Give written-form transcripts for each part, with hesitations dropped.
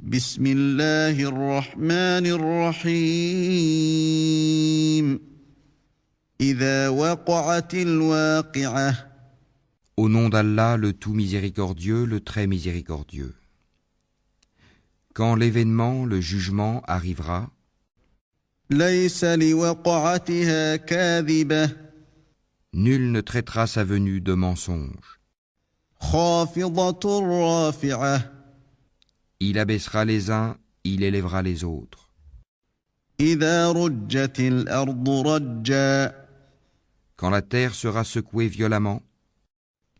بسم الله الرحمن الرحيم إذا وقعت الواقعة Au nom d'Allah, le tout miséricordieux, le très miséricordieux. Quand l'événement, le jugement, arrivera, ليس لوقعتها كاذبة nul ne traitera sa venue de mensonge. خافضة رافعة Il abaissera les uns, il élèvera les autres. إذا رجت الأرض رجا Quand la terre sera secouée violemment,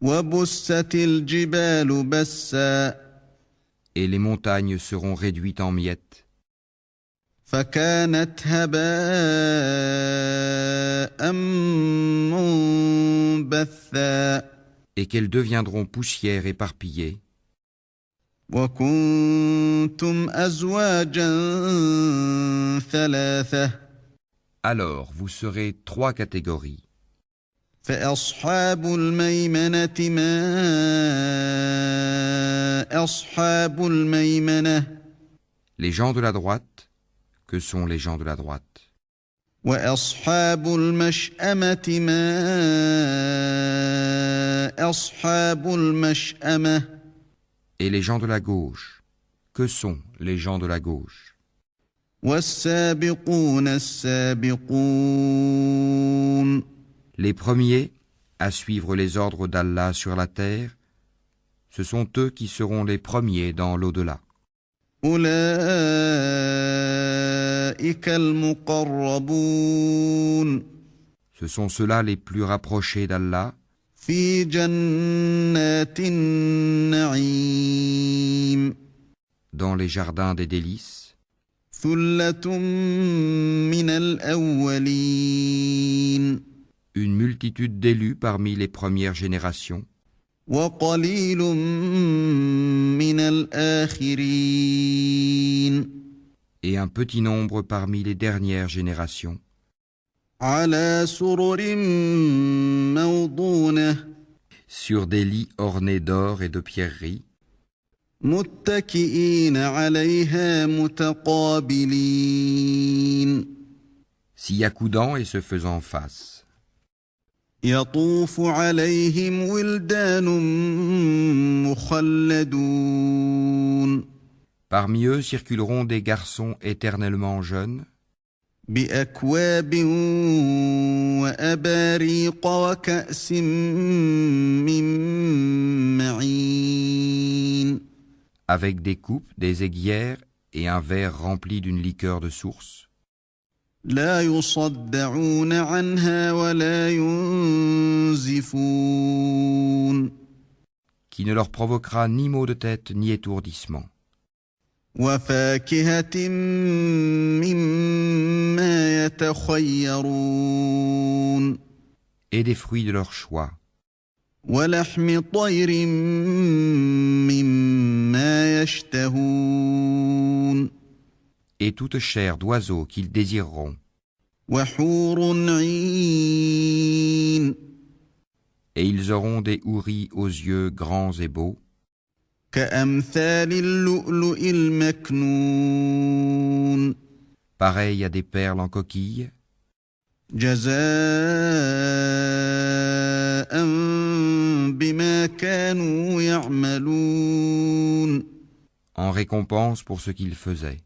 وبست الجبال بسا et les montagnes seront réduites en miettes, فكانت هباء منبثا et qu'elles deviendront poussière éparpillée, وكنتم أزواجا ثلاثة alors vous serez trois catégories. فأصحاب الميمنة ما أصحاب الميمنة Les gens de la droite, que sont les gens de la droite? وأصحاب المشأمة ما أصحاب المشأمة Et les gens de la gauche, que sont les gens de la gauche? والسابقون السابقون Les premiers à suivre les ordres d'Allah sur la terre, ce sont eux qui seront les premiers dans l'au-delà. أولئك المقربون Ce sont ceux-là les plus rapprochés d'Allah في جنات النعيم dans les jardins des délices, ثلة من الأولين une multitude d'élus parmi les premières générations, وقليل من الآخرين et un petit nombre parmi les dernières générations, على سرر موضونة sur des lits ornés d'or et de pierreries, متكئين عليها متقابلين s'y accoudant et se faisant face. يطوف عليهم ولدان مخلدون Parmi eux circuleront des garçons éternellement jeunes, بأكواب وأباريق وكأس من معين avec des coupes, des aiguières et un verre rempli d'une liqueur de source, لا يصدعون عنها ولا ينزفون qui ne leur provoquera ni maux de tête ni étourdissement, وفاكهة مما يتخيرون et des fruits de leur choix, ولحم طير مما يشتهون et toute chair d'oiseau qu'ils désireront, وحور عين et ils auront des houris aux yeux grands et beaux, كأمثال اللؤلؤ المكنون pareils à des perles en coquille, جزاء بما كانوا يعملون en récompense pour ce qu'ils faisaient.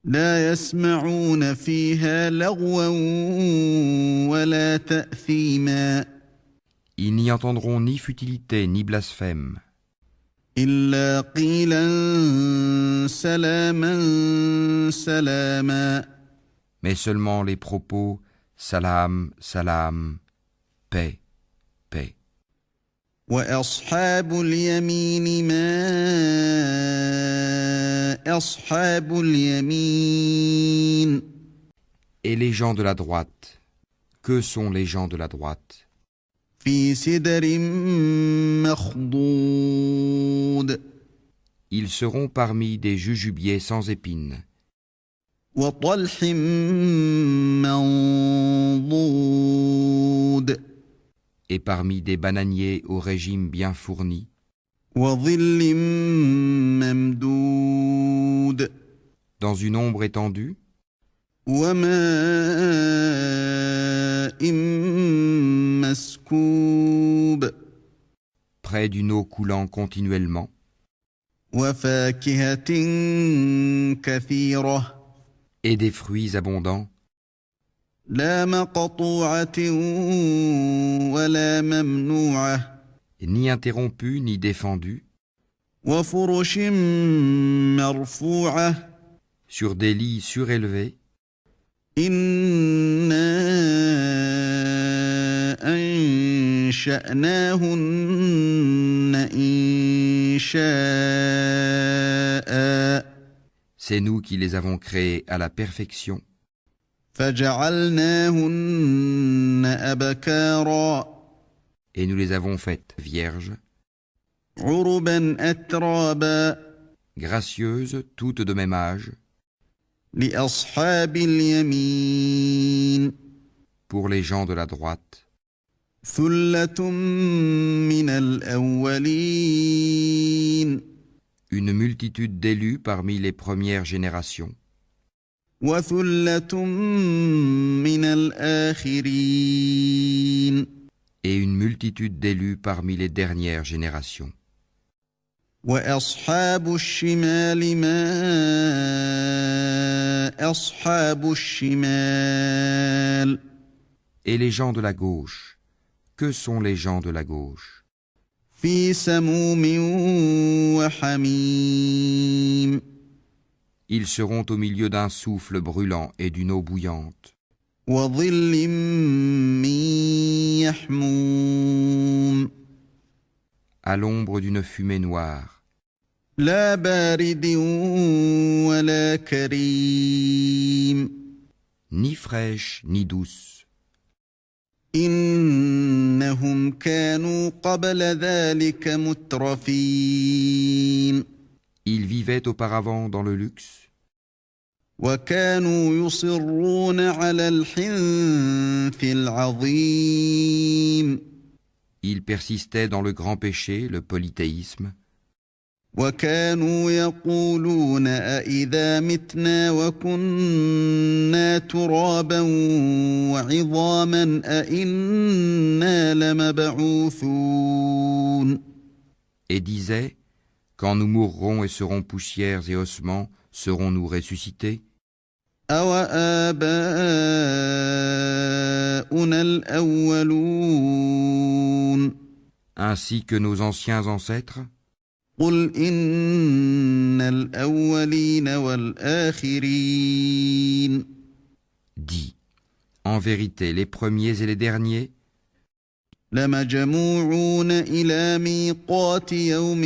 لا يسمعون فيها لغوا ولا تأثيما Ils n'y entendront ni futilité ni blasphème, إلا قيلا سلاما سلاما mais seulement les propos salam, salam, paix, paix. وأصحاب اليمين ما أصحاب اليمين Et les gens de la droite, que sont les gens de la droite? في سدر مخضود Ils seront parmi des jujubiers sans épines, وطلح منضود et parmi des bananiers au régime bien fourni, وظل ممدود dans une ombre étendue, وماء مسكوب près d'une eau coulant continuellement, وفاكهة كثيرة et des fruits abondants, لا مقطوعة ولا ممنوعة ni interrompus ni défendus, وفرش مرفوعة sur des lits surélevés, إنا أنشأناهن إنشاء c'est nous qui les avons créés à la perfection, فجعلناهن أبكارا et nous les avons faites vierges, عربا أترابا gracieuses, toutes de même âge, لأصحاب اليمين pour les gens de la droite, ثلة من الأولين une multitude d'élus parmi les premières générations, وثلة من الآخرين et une multitude d'élus parmi les dernières générations. وأصحاب الشمال ما أصحاب الشمال Et les gens de la gauche, que sont les gens de la gauche? في سموم وحميم Ils seront au milieu d'un souffle brûlant et d'une eau bouillante, وظل من يحموم à l'ombre d'une fumée noire, لا بارد ولا كريم ni fraîche ni douce. إنهم كانوا قبل ذلك مترفين Ils vivaient auparavant dans le luxe, وكانوا يصرون على الحنث العظيم ils persistaient dans le grand péché, le polythéisme, وكانوا يقولون أإذا متنا وكنا ترابا وعظاما أإنا لمبعوثون et disaient, quand nous mourrons et serons poussières et ossements, serons-nous ressuscités? أوآباؤنا الأولون Ainsi que nos anciens ancêtres? قل إن الأولين والآخرين Dis, en vérité, les premiers et les derniers لمجموعون إلى ميقات يوم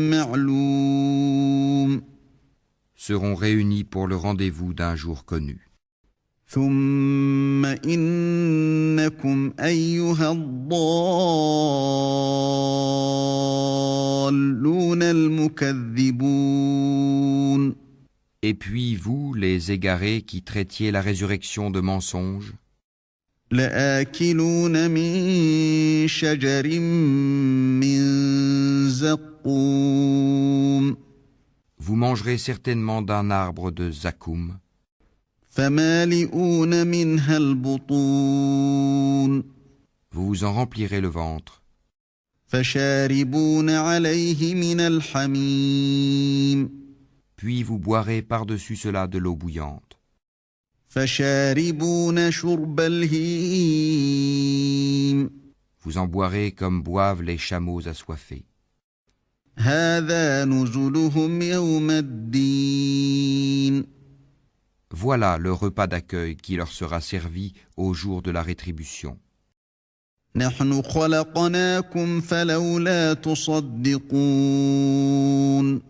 معلوم seront réunis pour le rendez-vous d'un jour connu. ثم إنكم أيها الضالون المكذبون Et puis vous, les égarés qui traitiez la résurrection de mensonge, لآكلون من شجر من زقوم vous mangerez certainement d'un arbre de zakoum, فمالئون منها البطون vous vous en remplirez le ventre, فشاربون عليه من الحميم puis vous boirez par-dessus cela de l'eau bouillante, فشاربون شرب الهيم vous en boirez comme boivent les chameaux assoiffés. هذا نزلهم يوم الدين Voilà le repas d'accueil qui leur sera servi au jour de la rétribution. نحن خلقناكم فلولا تصدقون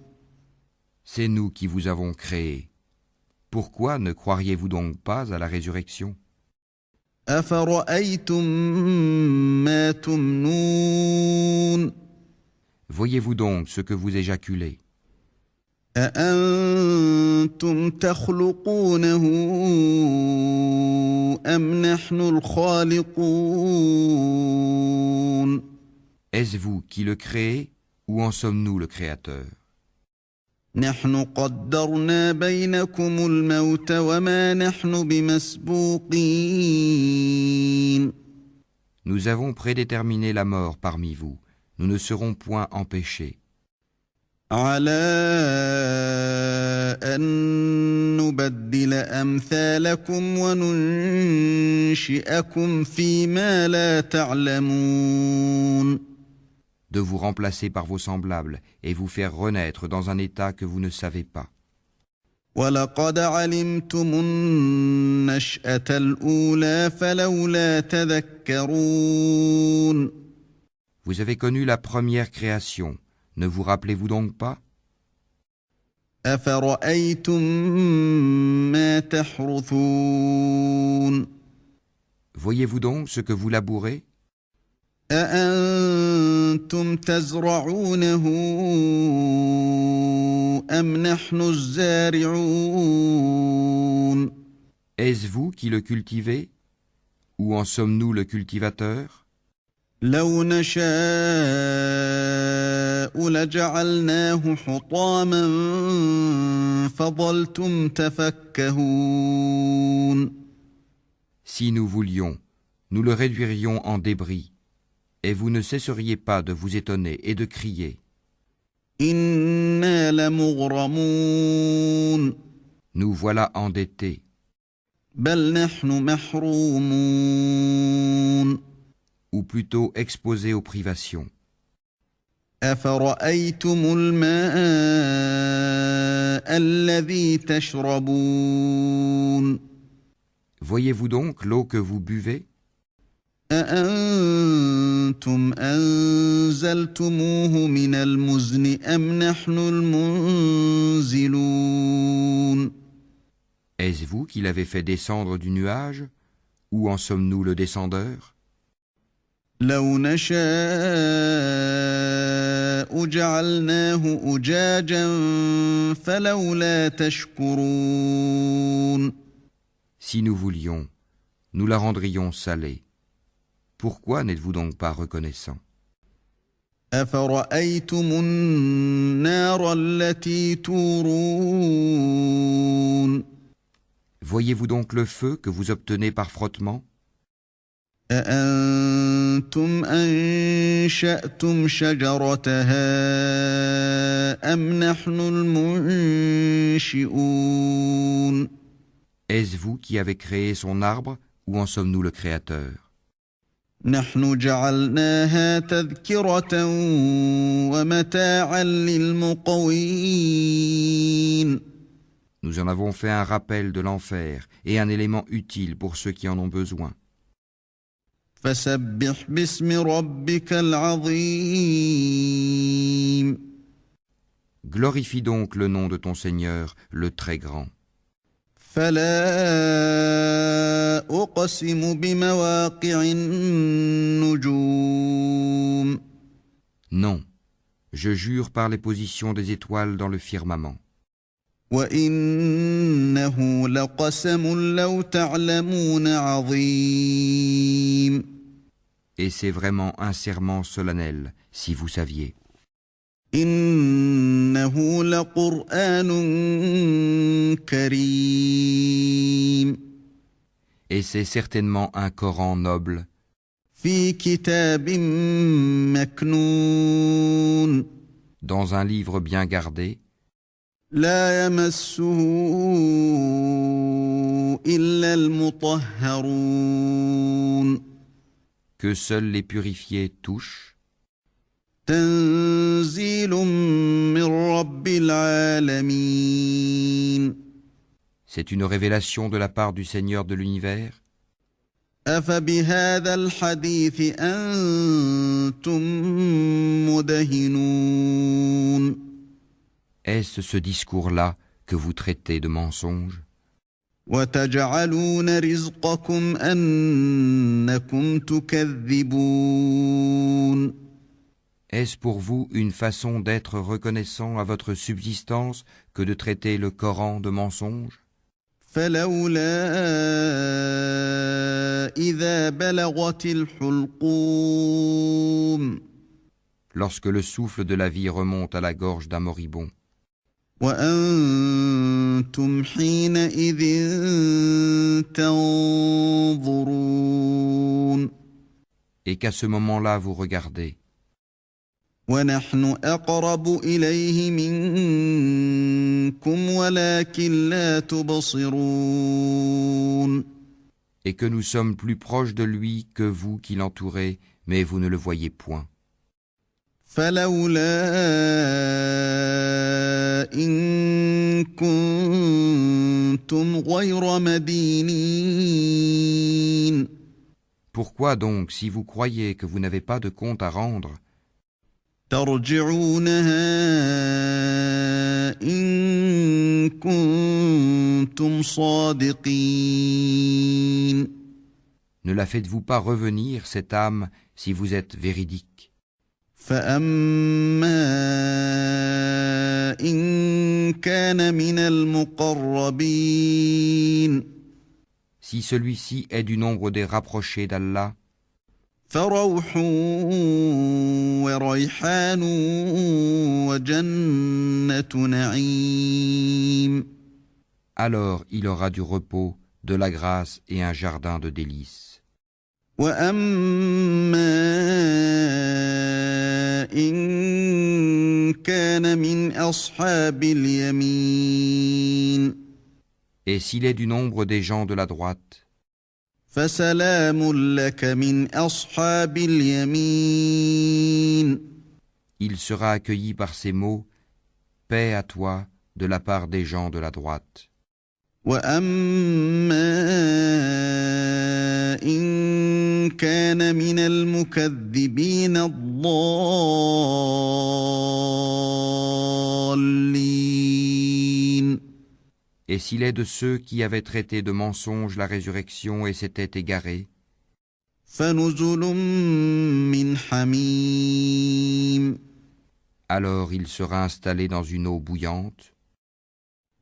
C'est nous qui vous avons créés. Pourquoi ne croiriez-vous donc pas à la résurrection? أفرأيتم ما تمنون Voyez-vous donc ce que vous éjaculez? أأنتم تخلقونه أم نحن الخالقون Est-ce vous qui le créez ou en sommes-nous le Créateur? نحن قدرنا بينكم الموت وما نحن بمسبوقين Nous avons prédéterminé la mort parmi vous. Nous ne serons point empêchés. على أن نبدل أمثالكم وننشئكم فيما لا تعلمون De vous remplacer par vos semblables et vous faire renaître dans un état que vous ne savez pas. ولقد علمتم النشأة الأولى فلولا تذكرون Vous avez connu la première création. Ne vous rappelez-vous donc pas? أفرأيتم ما تحرثون Voyez-vous donc ce que vous labourez? أأنتم تزرعونه أم نحن الزارعون Est-ce vous qui le cultivez? Ou en sommes-nous le cultivateur? لو نشاء لجعلناه حطاما فظلتم تفكهون Si nous voulions, nous le réduirions en débris, et vous ne cesseriez pas de vous étonner et de crier. إنا لمغرمون Nous voilà endettés, بل نحن محرومون ou plutôt exposés aux privations. أفرأيتم الماء الذي تشربون Voyez-vous donc l'eau que vous buvez? أأنتم أنزلتموه من المزن أم نحن المنزلون Est-ce vous qui l'avez fait descendre du nuage? Ou en sommes-nous le descendeur? لو نشاء جعلناه أجاجا فلولا تشكرون Si nous voulions, nous la rendrions salée. Pourquoi n'êtes-vous donc pas reconnaissant? أفرأيتم النار التي تورون Voyez-vous donc le feu que vous obtenez par frottement? أأنتم أنشأتم شجرتها أم نحن المنشئون Est-ce vous qui avez créé son arbre ou en sommes-nous le créateur? نحن جعلناها تذكرة ومتاعا للمقوين Nous en avons fait un rappel de l'enfer et un élément utile pour ceux qui en ont besoin. فسبح باسم ربك العظيم Glorifie donc le nom de ton Seigneur, le très grand. فلا أقسم بمواقع النجوم Non, je jure par les positions des étoiles dans le firmament. وإنه لقسم لو تعلمون عظيم Et c'est vraiment un serment solennel, si vous saviez. إنه لقرآن كريم Et c'est certainement un Coran noble, في كتاب مكنون dans un livre bien gardé, لا يمسه إلا المطهرون que seuls les purifiés touchent. تنزيل من رب العالمين C'est une révélation de la part du Seigneur de l'univers. أفبهذا الحديث أنتم مدهنون Est-ce ce discours-là que vous traitez de mensonge? وتجعلون رزقكم أنكم تكذبون Est-ce pour vous une façon d'être reconnaissant à votre subsistance que de traiter le Coran de mensonge? فلولا إذا بلغت الحلقوم Lorsque le souffle de la vie remonte à la gorge d'un moribond, وأنتم حينئذ تنظرون Et qu'à ce moment-là vous regardez, ونحن أقرب إليه منكم ولكن لا تبصرون et que nous sommes plus proches de lui que vous qui l'entourez, mais vous ne le voyez point. فلولا إن كنتم غير مدينين Pourquoi donc, si vous croyez que vous n'avez pas de compte à rendre, ترجعونها إن كنتم صادقين ne la faites-vous pas revenir, cette âme, si vous êtes véridique? فأما إن كان من المقربين Si celui-ci est du nombre des rapprochés d'Allah, فروح وريحان وجنة نعيم alors il aura du repos, de la grâce et un jardin de délices. وأما إن كان من أصحاب اليمين Et s'il est du nombre des gens de la droite, فسلام لك من أصحاب اليمين il sera accueilli par ces mots, paix à toi de la part des gens de la droite. وأما إن كان من المكذبين الضالين Et s'il est de ceux qui avaient traité de mensonge la résurrection et s'étaient égarés, فنزل من حميم alors il sera installé dans une eau bouillante,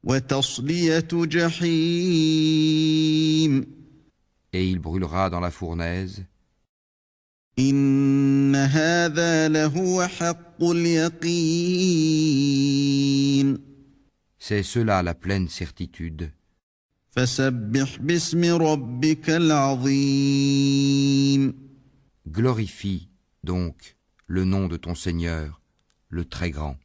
وتصلية جحيم et il brûlera dans la fournaise. إن هذا لهو حق اليقين C'est cela la pleine certitude. فسبح باسم ربك العظيم Glorifie donc le nom de ton Seigneur, le Très Grand.